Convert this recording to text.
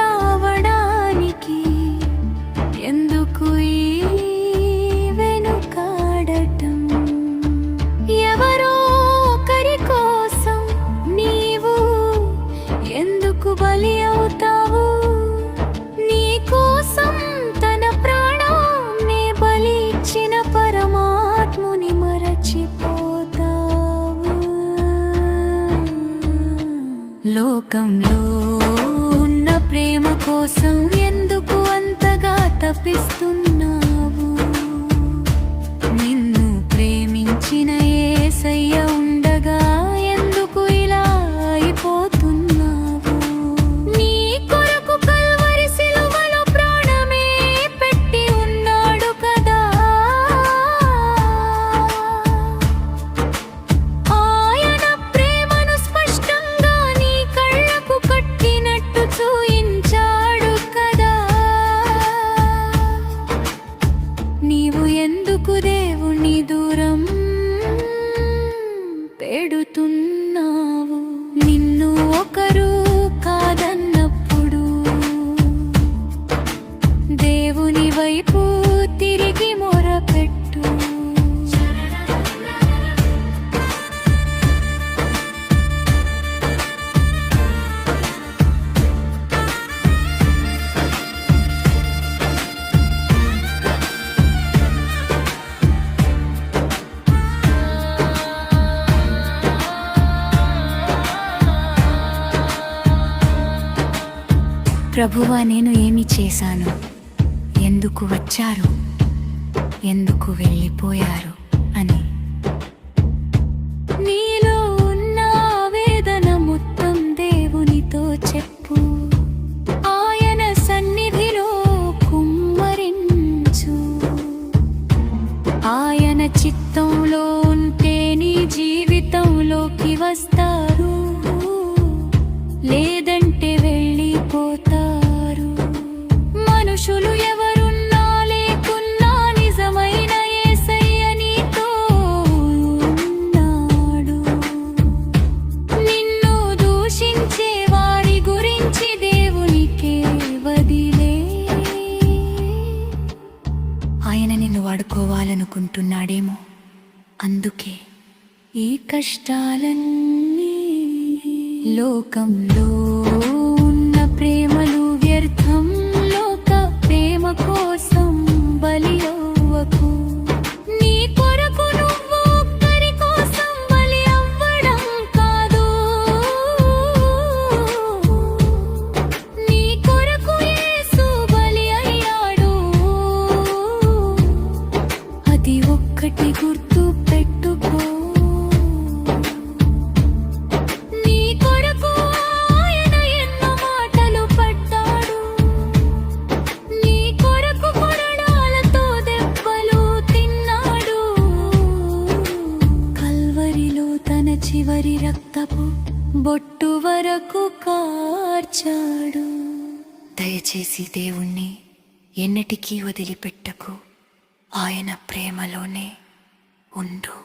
రావడానికి ఎందుకు ఈ వెనుకాడటం? ఎవరో ఒకరి కోసం నీవు ఎందుకు బలి అవుతావు? నీ కోసం తన ప్రాణాన్ని బలి ఇచ్చిన పరమాత్ముని మరచిపోతావు. లోకంలో ఉన్న ప్రేమ కోసం ఎందుకు అంతగా తప్పిస్తున్నావు? నిన్ను ప్రేమించిన యేసయ్య ఉండగా ఎందుకు ఇలా అయిపోతున్నావు? నీ కొరకు కల్వరి సిలువలో ప్రాణమే పెట్టి ఉన్నాడు కదా. ఆయన ప్రేమను స్పష్టంగా నీ కళ్ళకు కట్టినట్టు చూయించాడు కదా. నీవు ఎందుకు దేవుని దూరం పెడుతున్నావు? నిన్ను ఒకరు కాదన్నప్పుడు దేవుని వైపు తిరిగి మొరపెట్టు. ప్రభువా, నేను ఏమి చేశాను? ఎందుకు వచ్చారు? ఎందుకు వెళ్ళిపోయారు అని నీలో ఉన్న వేదన మొత్తం దేవునితో చెప్పు. ఆయన సన్నిధిలో కుమ్మరించు. ఆయన చిత్తంలో ఉంటే నీ జీవితంలోకి వస్తారు, లేదంటే వెళ్ళిపోతారు. మనుషులు ఎవరున్నా లేకున్నా నిజమైన యేసయ్య నీతో ఉన్నాడు. నిన్ను దూషించే వారి గురించి దేవునికే వదిలే. ఆయన నిన్ను వాడుకోవాలనుకుంటున్నాడేమో, అందుకే ఈ కష్టాలన్నీ. లోకంలో ఉన్న ప్రేమలు వ్యర్థం. లోక ప్రేమ కోసం బలి అవ్వకు. నీ కొరకు నువ్వు ఒక్కరి కోసం బలి అవ్వడం కాదు. నీ కొరకు యేసు బలి అయ్యాడు. అది ఒక్కటి గుర్తు పెట్టుకో. చివరి రక్తపు బొట్టు వరకు కార్చాడు. దయచేసి దేవుణ్ణి ఎన్నటికీ వదిలిపెట్టకు. ఆయన ప్రేమలోనే ఉండు.